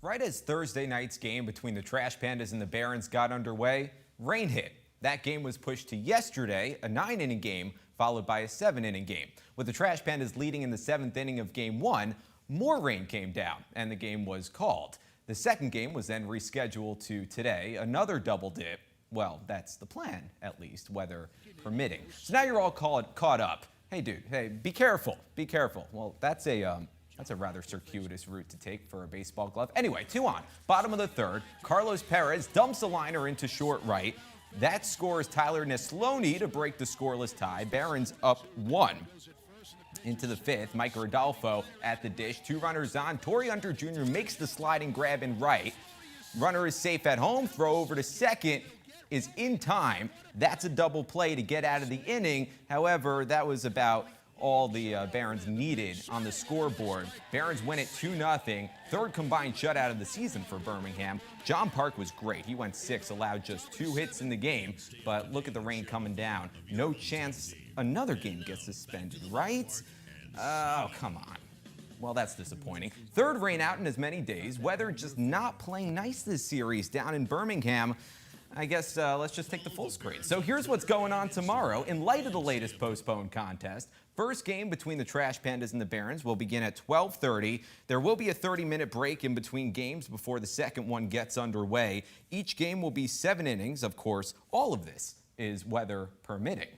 Right as Thursday night's game between the Trash Pandas and the Barons got underway, rain hit. That game was pushed to yesterday, a 9-inning game, followed by a 7-inning game. With the Trash Pandas leading in the 7th inning of Game 1, more rain came down, and the game was called. The second game was then rescheduled to today, another double dip. Well, that's the plan, at least, weather permitting. So now you're all caught up. Hey, dude, hey, be careful, be careful. Well, that's a rather circuitous route to take for a baseball glove. Anyway, 2 on. Bottom of the third, Carlos Perez dumps a liner into short right. That scores Tyler Neslony to break the scoreless tie. Barons up 1. Into the 5th, Mike Rodolfo at the dish. 2 runners on. Torrey Hunter Jr. makes the sliding grab in right. Runner is safe at home. Throw over to second is in time. That's a double play to get out of the inning. However, that was about all the Barons needed on the scoreboard. Barons win it 2-0. Third combined shutout of the season for Birmingham. John Park was great. He went 6, allowed just 2 hits in the game. But look at the rain coming down. No chance another game gets suspended, right? Oh, come on. Well, that's disappointing. Third rain out in as many days. Weather just not playing nice this series down in Birmingham. I guess let's just take the full screen. So here's what's going on tomorrow. In light of the latest postponed contest, first game between the Trash Pandas and the Barons will begin at 12:30. There will be a 30-minute break in between games before the second one gets underway. Each game will be 7 innings, of course. All of this is weather permitting.